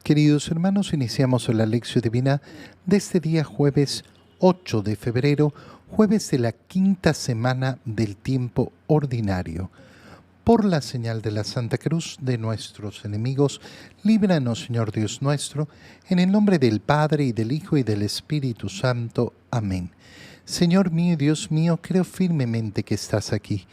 Queridos hermanos, iniciamos la lección divina de este día jueves 8 de febrero, jueves de la quinta semana del tiempo ordinario. Por la señal de la Santa Cruz de nuestros enemigos, líbranos, Señor Dios nuestro, en el nombre del Padre, y del Hijo, y del Espíritu Santo. Amén. Señor mío y Dios mío, creo firmemente que estás aquí,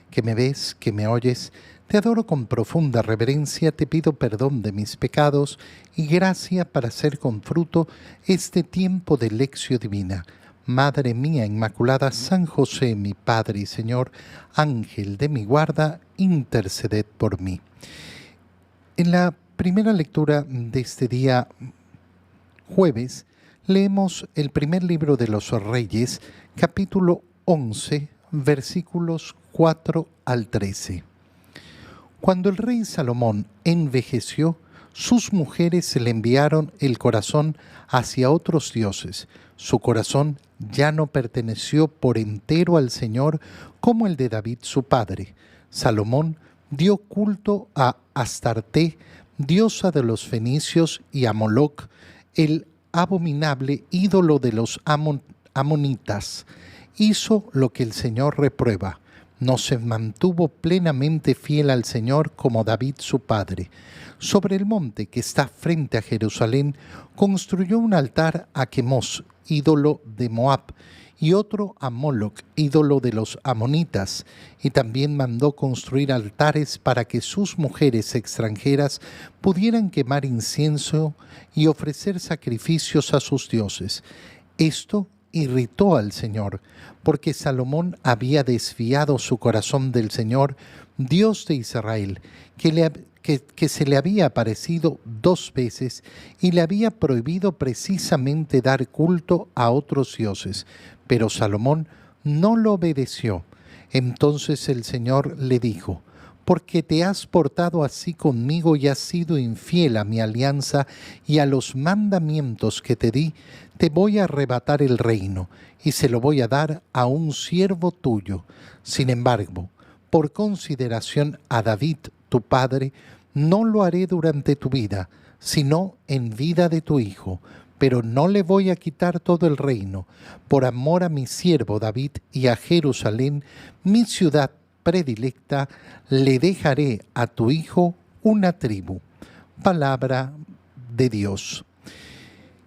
que me ves, que me oyes. Te adoro con profunda reverencia, te pido perdón de mis pecados y gracia para hacer con fruto este tiempo de lección divina. Madre mía Inmaculada, San José, mi Padre y Señor, Ángel de mi guarda, interceded por mí. En la primera lectura de este día jueves, leemos el primer libro de los Reyes, capítulo 11, versículos 4 al 13. Cuando el rey Salomón envejeció, sus mujeres le enviaron el corazón hacia otros dioses. Su corazón ya no perteneció por entero al Señor como el de David su padre. Salomón dio culto a Astarte, diosa de los fenicios, y a Moloc, el abominable ídolo de los amonitas. Hizo lo que el Señor reprueba. No se mantuvo plenamente fiel al Señor como David su padre. Sobre el monte que está frente a Jerusalén, construyó un altar a Quemos, ídolo de Moab, y otro a Moloc, ídolo de los amonitas, y también mandó construir altares para que sus mujeres extranjeras pudieran quemar incienso y ofrecer sacrificios a sus dioses. Esto irritó al Señor, porque Salomón había desviado su corazón del Señor, Dios de Israel, que se le había aparecido 2 veces y le había prohibido precisamente dar culto a otros dioses. Pero Salomón no lo obedeció. Entonces el Señor le dijo: porque te has portado así conmigo y has sido infiel a mi alianza y a los mandamientos que te di, te voy a arrebatar el reino y se lo voy a dar a un siervo tuyo. Sin embargo, por consideración a David, tu padre, no lo haré durante tu vida, sino en vida de tu hijo. Pero no le voy a quitar todo el reino. Por amor a mi siervo David y a Jerusalén, mi ciudad predilecta, le dejaré a tu hijo una tribu. Palabra de Dios.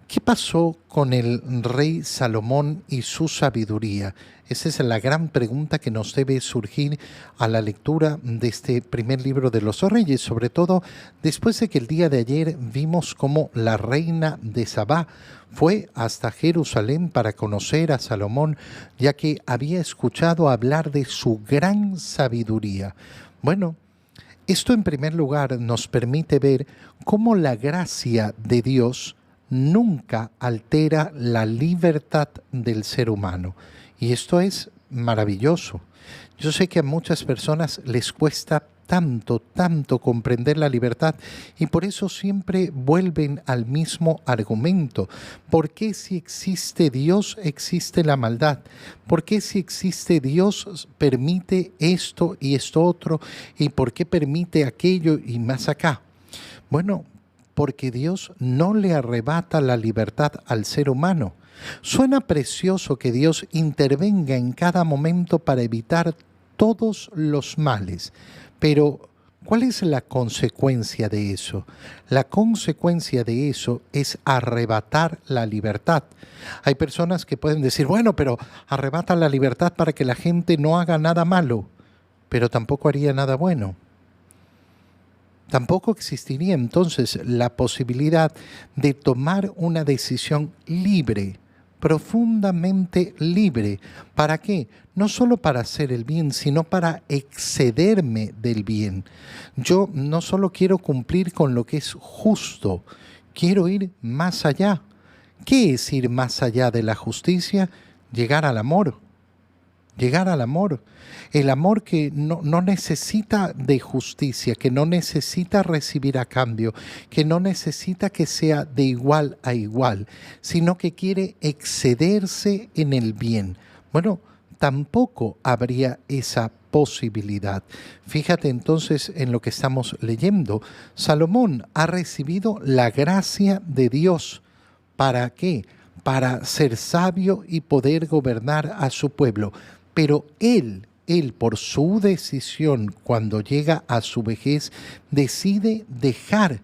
¿Qué pasó con el rey Salomón y su sabiduría? Esa es la gran pregunta que nos debe surgir a la lectura de este primer libro de los Reyes, sobre todo después de que el día de ayer vimos cómo la reina de Sabá fue hasta Jerusalén para conocer a Salomón, ya que había escuchado hablar de su gran sabiduría. Bueno, esto en primer lugar nos permite ver cómo la gracia de Dios nunca altera la libertad del ser humano. Y esto es maravilloso. Yo sé que a muchas personas les cuesta tanto comprender la libertad y por eso siempre vuelven al mismo argumento. ¿Por qué si existe Dios existe la maldad? ¿Por qué si existe Dios permite esto y esto otro? ¿Y por qué permite aquello y más acá? Bueno, porque Dios no le arrebata la libertad al ser humano. Suena precioso que Dios intervenga en cada momento para evitar todos los males, pero ¿cuál es la consecuencia de eso? La consecuencia de eso es arrebatar la libertad. Hay personas que pueden decir, bueno, pero arrebata la libertad para que la gente no haga nada malo, pero tampoco haría nada bueno. Tampoco existiría entonces la posibilidad de tomar una decisión libre, profundamente libre. ¿Para qué? No solo para hacer el bien, sino para excederme del bien. Yo no solo quiero cumplir con lo que es justo, quiero ir más allá. ¿Qué es ir más allá de la justicia? Llegar al amor. Llegar al amor, el amor que no necesita de justicia, que no necesita recibir a cambio, que no necesita que sea de igual a igual, sino que quiere excederse en el bien. Bueno, tampoco habría esa posibilidad. Fíjate entonces en lo que estamos leyendo. Salomón ha recibido la gracia de Dios. ¿Para qué? Para ser sabio y poder gobernar a su pueblo. Pero él por su decisión, cuando llega a su vejez, decide dejar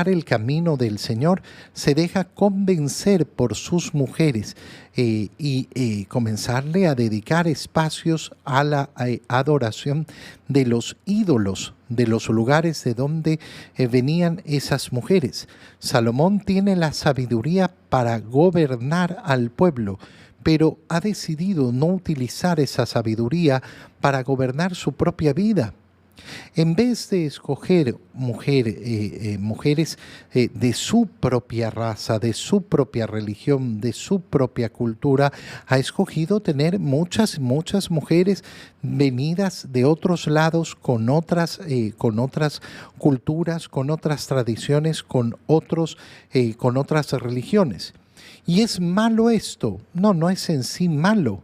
el camino del Señor, se deja convencer por sus mujeres y comenzarle a dedicar espacios a la adoración de los ídolos, de los lugares de donde venían esas mujeres. Salomón tiene la sabiduría para gobernar al pueblo, pero ha decidido no utilizar esa sabiduría para gobernar su propia vida. En vez de escoger mujeres de su propia raza, de su propia religión, de su propia cultura, ha escogido tener muchas mujeres venidas de otros lados, con otras culturas, con otras tradiciones, con otras religiones. ¿Y es malo esto? No, no es en sí malo.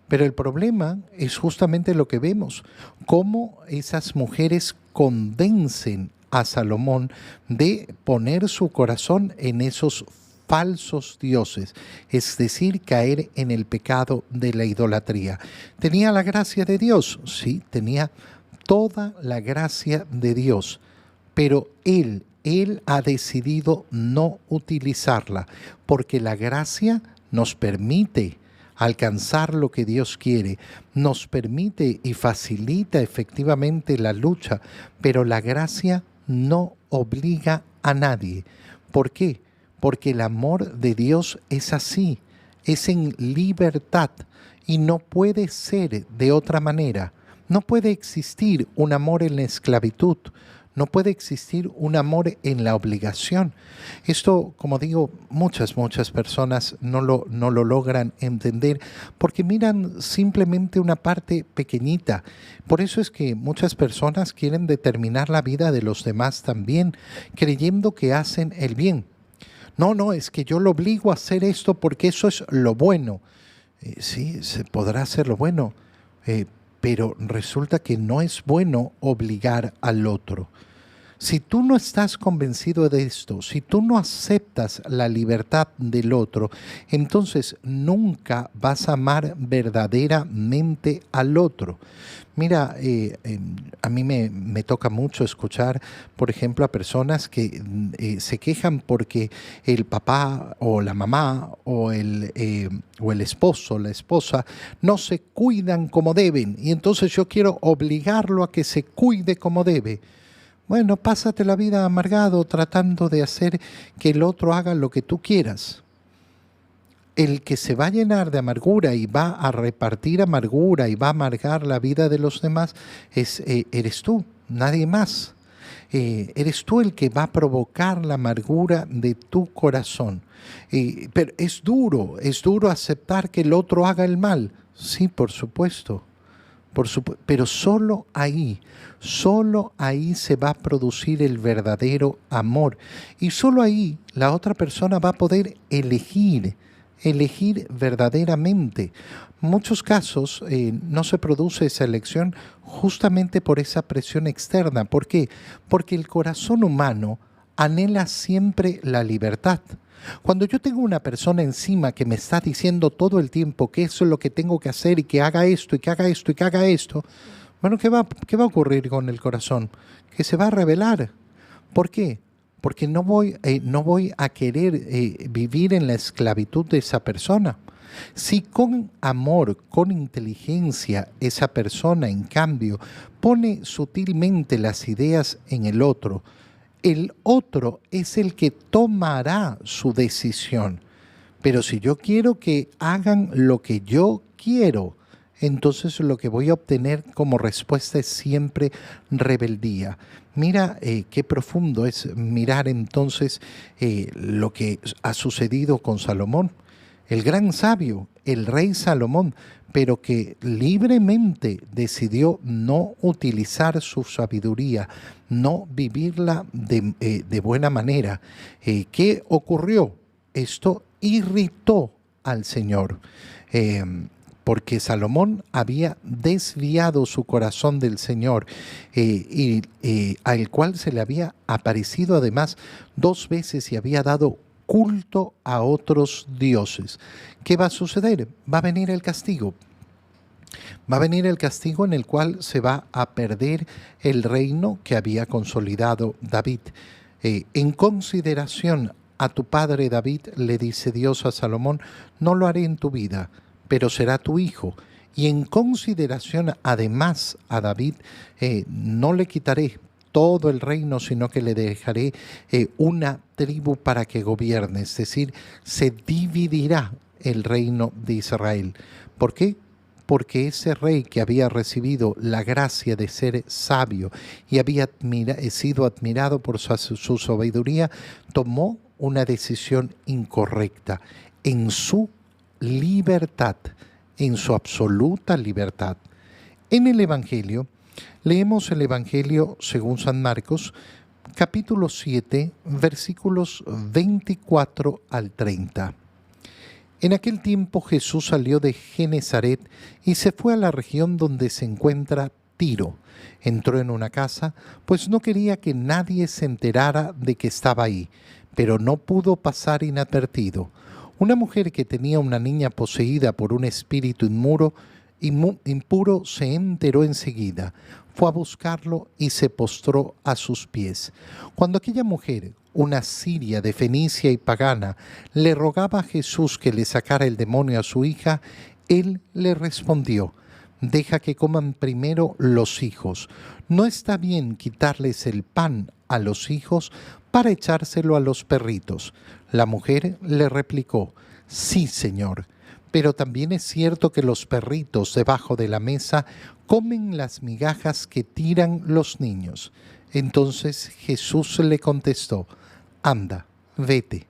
Pero el problema es justamente lo que vemos, cómo esas mujeres convencen a Salomón de poner su corazón en esos falsos dioses, es decir, caer en el pecado de la idolatría. ¿Tenía la gracia de Dios? Sí, tenía toda la gracia de Dios, pero él ha decidido no utilizarla, porque la gracia nos permite alcanzar lo que Dios quiere, nos permite y facilita efectivamente la lucha, pero la gracia no obliga a nadie. ¿Por qué? Porque el amor de Dios es así, es en libertad y no puede ser de otra manera. No puede existir un amor en la esclavitud. No puede existir un amor en la obligación. Esto, como digo, muchas personas no lo logran entender porque miran simplemente una parte pequeñita. Por eso es que muchas personas quieren determinar la vida de los demás también, creyendo que hacen el bien. No, es que yo lo obligo a hacer esto porque eso es lo bueno. Sí, se podrá hacer lo bueno, pero resulta que no es bueno obligar al otro. Si tú no estás convencido de esto, si tú no aceptas la libertad del otro, entonces nunca vas a amar verdaderamente al otro. Mira, a mí me toca mucho escuchar, por ejemplo, a personas que se quejan porque el papá o la mamá o el esposo o la esposa no se cuidan como deben y entonces yo quiero obligarlo a que se cuide como debe. Bueno, pásate la vida amargado tratando de hacer que el otro haga lo que tú quieras. El que se va a llenar de amargura y va a repartir amargura y va a amargar la vida de los demás eres tú, nadie más. Eres tú el que va a provocar la amargura de tu corazón. Pero es duro aceptar que el otro haga el mal. Sí, por supuesto. Pero solo ahí se va a producir el verdadero amor. Y solo ahí la otra persona va a poder elegir verdaderamente. En muchos casos no se produce esa elección justamente por esa presión externa. ¿Por qué? Porque el corazón humano anhela siempre la libertad. Cuando yo tengo una persona encima que me está diciendo todo el tiempo que eso es lo que tengo que hacer y que haga esto y que haga esto y que haga esto, bueno, ¿qué va a ocurrir con el corazón? Que se va a rebelar. ¿Por qué? Porque no voy a querer vivir en la esclavitud de esa persona. Si con amor, con inteligencia, esa persona, en cambio, pone sutilmente las ideas en el otro es el que tomará su decisión. Pero si yo quiero que hagan lo que yo quiero, entonces lo que voy a obtener como respuesta es siempre rebeldía. Mira qué profundo es mirar entonces lo que ha sucedido con Salomón, el gran sabio, el rey Salomón, pero que libremente decidió no utilizar su sabiduría, no vivirla de buena manera. ¿Qué ocurrió? Esto irritó al Señor. porque Salomón había desviado su corazón del Señor, al cual se le había aparecido además 2 veces y había dado culto a otros dioses. ¿Qué va a suceder? Va a venir el castigo. Va a venir el castigo en el cual se va a perder el reino que había consolidado David. En consideración a tu padre David, le dice Dios a Salomón, no lo haré en tu vida, pero será tu hijo. Y en consideración además a David, no le quitaré todo el reino, sino que le dejaré una tribu para que gobierne. Es decir, se dividirá el reino de Israel. ¿Por qué? Porque ese rey que había recibido la gracia de ser sabio y había sido admirado por su sabiduría, tomó una decisión incorrecta en su libertad, en su absoluta libertad. En el Evangelio, leemos el Evangelio según San Marcos, capítulo 7, versículos 24 al 30. En aquel tiempo Jesús salió de Genezaret y se fue a la región donde se encuentra Tiro. Entró en una casa, pues no quería que nadie se enterara de que estaba ahí, pero no pudo pasar inadvertido. Una mujer que tenía una niña poseída por un espíritu impuro se enteró enseguida. Fue a buscarlo y se postró a sus pies. Cuando aquella mujer, una siria de Fenicia y pagana, le rogaba a Jesús que le sacara el demonio a su hija, él le respondió: deja que coman primero los hijos. No está bien quitarles el pan a los hijos para echárselo a los perritos. La mujer le replicó: sí, Señor, pero también es cierto que los perritos debajo de la mesa comen las migajas que tiran los niños. Entonces Jesús le contestó: anda, vete.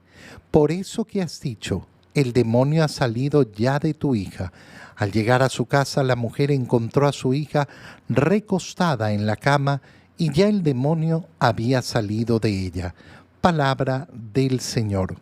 Por eso que has dicho, el demonio ha salido ya de tu hija. Al llegar a su casa, la mujer encontró a su hija recostada en la cama y ya el demonio había salido de ella. Palabra del Señor.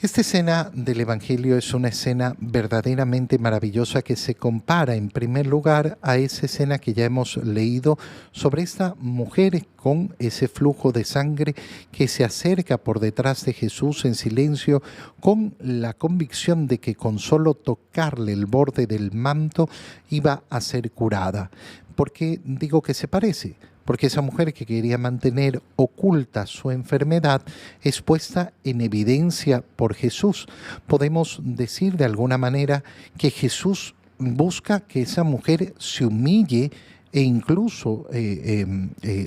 Esta escena del Evangelio es una escena verdaderamente maravillosa que se compara en primer lugar a esa escena que ya hemos leído sobre esta mujer con ese flujo de sangre que se acerca por detrás de Jesús en silencio con la convicción de que con solo tocarle el borde del manto iba a ser curada. ¿Por qué digo que se parece? Porque esa mujer que quería mantener oculta su enfermedad es puesta en evidencia por Jesús. Podemos decir de alguna manera que Jesús busca que esa mujer se humille e incluso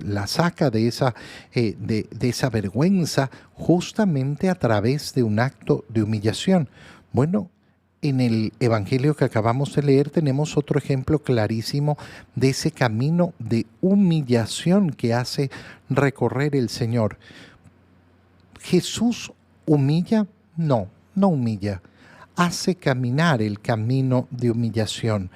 la saca de esa vergüenza justamente a través de un acto de humillación. Bueno, en el Evangelio que acabamos de leer tenemos otro ejemplo clarísimo de ese camino de humillación que hace recorrer el Señor. ¿Jesús humilla? No, no humilla. Hace caminar el camino de humillación.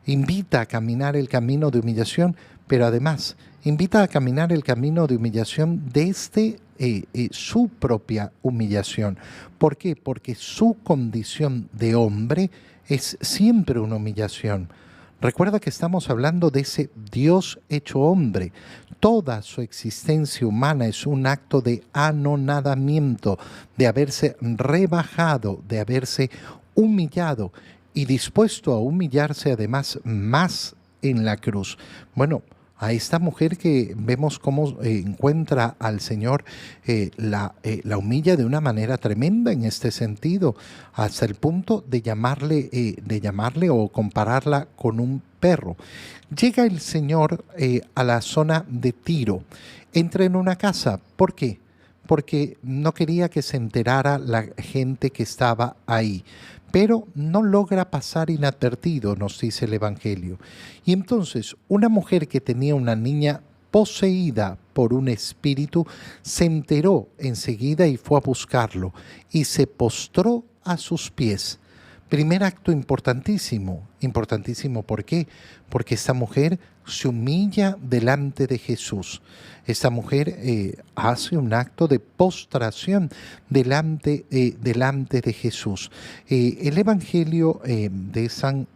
Invita a caminar el camino de humillación, pero además invita a caminar el camino de humillación desde su propia humillación. ¿Por qué? Porque su condición de hombre es siempre una humillación. Recuerda que estamos hablando de ese Dios hecho hombre. Toda su existencia humana es un acto de anonadamiento, de haberse rebajado, de haberse humillado y dispuesto a humillarse además más en la cruz. Bueno, a esta mujer que vemos cómo encuentra al Señor, la humilla de una manera tremenda en este sentido, hasta el punto de llamarle o compararla con un perro. Llega el Señor a la zona de Tiro, entra en una casa. ¿Por qué? Porque no quería que se enterara la gente que estaba ahí, pero no logra pasar inadvertido, nos dice el Evangelio. Y entonces una mujer que tenía una niña poseída por un espíritu se enteró enseguida y fue a buscarlo y se postró a sus pies. Primer acto importantísimo, Importantísimo, ¿por qué? Porque esta mujer se humilla delante de Jesús. Esta mujer hace un acto de postración delante de Jesús. El Evangelio de San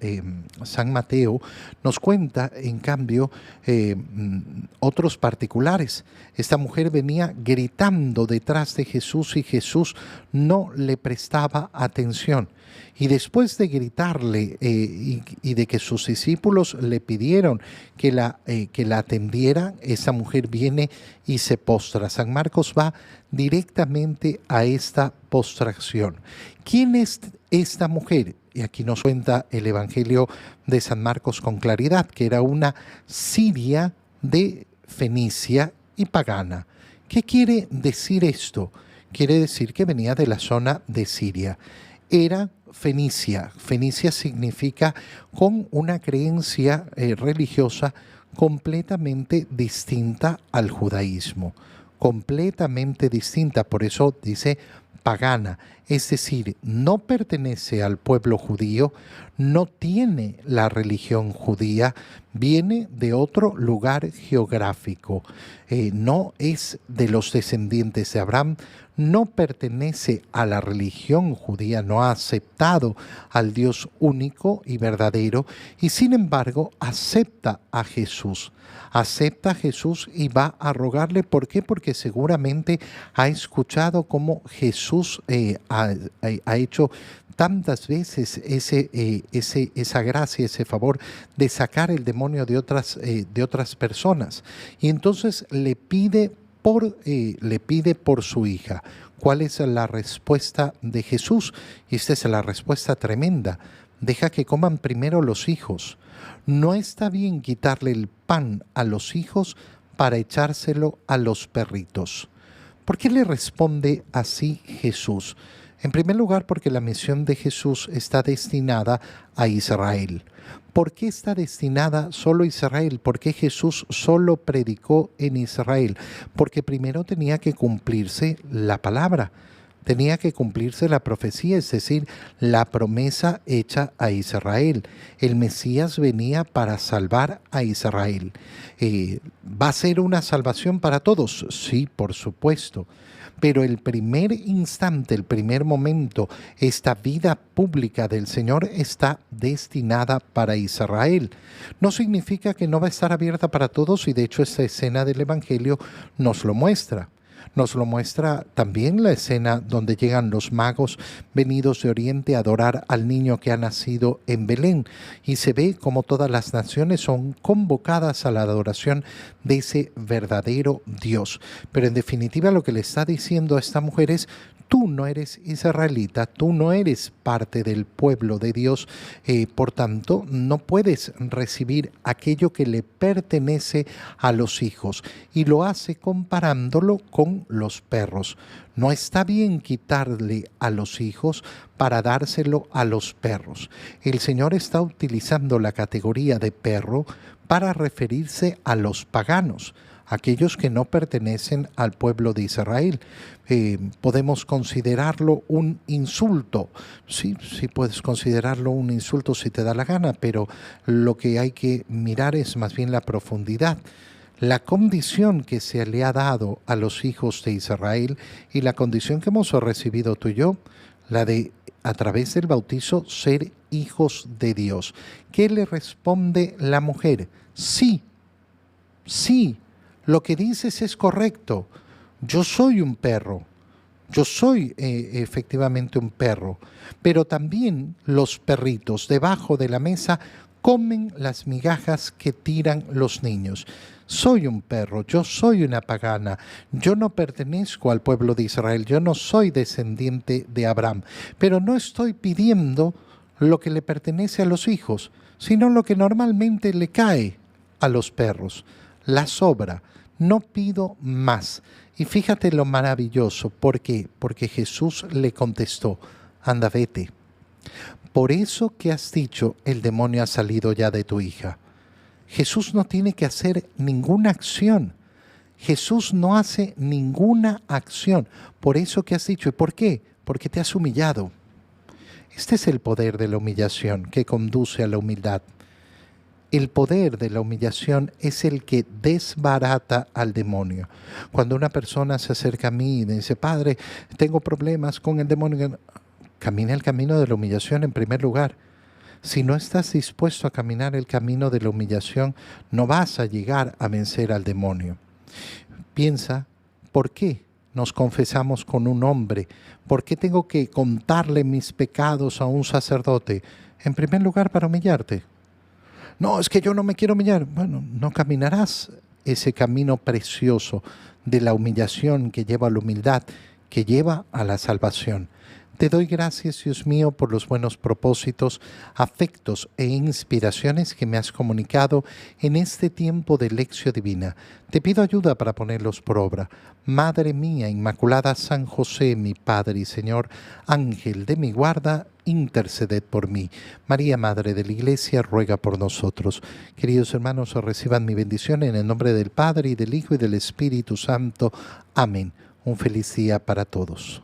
Mateo nos cuenta, en cambio, otros particulares. Esta mujer venía gritando detrás de Jesús y Jesús no le prestaba atención. Y después de gritarle y de que sus discípulos le pidieron que la atendiera, esa mujer viene y se postra. San Marcos va directamente a esta postración. ¿Quién es esta mujer? Y aquí nos cuenta el Evangelio de San Marcos con claridad, que era una siria de Fenicia y pagana. ¿Qué quiere decir esto? Quiere decir que venía de la zona de Siria. Era Fenicia. Fenicia significa con una creencia religiosa completamente distinta al judaísmo, completamente distinta, por eso dice pagana, es decir, no pertenece al pueblo judío, no tiene la religión judía, viene de otro lugar geográfico, no es de los descendientes de Abraham, no pertenece a la religión judía, no ha aceptado al Dios único y verdadero y sin embargo acepta a Jesús. Acepta a Jesús y va a rogarle. ¿Por qué? Porque seguramente ha escuchado cómo Jesús ha hecho tantas veces esa gracia, ese favor de sacar el demonio de otras personas. Y entonces le pide por su hija. ¿Cuál es la respuesta de Jesús? Y esta es la respuesta tremenda. Deja que coman primero los hijos. No está bien quitarle el pan a los hijos para echárselo a los perritos. ¿Por qué le responde así Jesús? En primer lugar, porque la misión de Jesús está destinada a Israel. ¿Por qué está destinada solo a Israel? ¿Por qué Jesús solo predicó en Israel? Porque primero tenía que cumplirse la palabra, tenía que cumplirse la profecía, es decir, la promesa hecha a Israel. El Mesías venía para salvar a Israel. ¿Va a ser una salvación para todos? Sí, por supuesto. Pero el primer instante, el primer momento, esta vida pública del Señor está destinada para Israel. No significa que no va a estar abierta para todos y de hecho esta escena del Evangelio nos lo muestra. Nos lo muestra también la escena donde llegan los magos venidos de Oriente a adorar al niño que ha nacido en Belén. Y se ve como todas las naciones son convocadas a la adoración de ese verdadero Dios. Pero en definitiva lo que le está diciendo a esta mujer es: tú no eres israelita, tú no eres parte del pueblo de Dios, por tanto no puedes recibir aquello que le pertenece a los hijos. Y lo hace comparándolo con los perros. No está bien quitarle a los hijos para dárselo a los perros. El Señor está utilizando la categoría de perro para referirse a los paganos, aquellos que no pertenecen al pueblo de Israel. Podemos considerarlo un insulto. Sí, puedes considerarlo un insulto si te da la gana, pero lo que hay que mirar es más bien la profundidad. La condición que se le ha dado a los hijos de Israel y la condición que hemos recibido tú y yo, la de, a través del bautizo, ser hijos de Dios. ¿Qué le responde la mujer? Sí, lo que dices es correcto. Yo soy un perro. Yo soy efectivamente un perro. Pero también los perritos debajo de la mesa comen las migajas que tiran los niños. Soy un perro, yo soy una pagana, yo no pertenezco al pueblo de Israel, yo no soy descendiente de Abraham, pero no estoy pidiendo lo que le pertenece a los hijos, sino lo que normalmente le cae a los perros, la sobra. No pido más. Y fíjate lo maravilloso. ¿Por qué? Porque Jesús le contestó: anda, vete. Por eso que has dicho, el demonio ha salido ya de tu hija. Jesús no tiene que hacer ninguna acción. Jesús no hace ninguna acción. Por eso que has dicho. ¿Y por qué? Porque te has humillado. Este es el poder de la humillación que conduce a la humildad. El poder de la humillación es el que desbarata al demonio. Cuando una persona se acerca a mí y me dice, Padre, tengo problemas con el demonio, camina el camino de la humillación en primer lugar. Si no estás dispuesto a caminar el camino de la humillación, no vas a llegar a vencer al demonio. Piensa, ¿por qué nos confesamos con un hombre? ¿Por qué tengo que contarle mis pecados a un sacerdote? En primer lugar, para humillarte. No, es que yo no me quiero humillar. Bueno, no caminarás ese camino precioso de la humillación que lleva a la humildad, que lleva a la salvación. Te doy gracias, Dios mío, por los buenos propósitos, afectos e inspiraciones que me has comunicado en este tiempo de Lección Divina. Te pido ayuda para ponerlos por obra. Madre mía Inmaculada, San José, mi Padre y Señor, Ángel de mi guarda, interceded por mí. María, Madre de la Iglesia, ruega por nosotros. Queridos hermanos, reciban mi bendición en el nombre del Padre, y del Hijo, y del Espíritu Santo. Amén. Un feliz día para todos.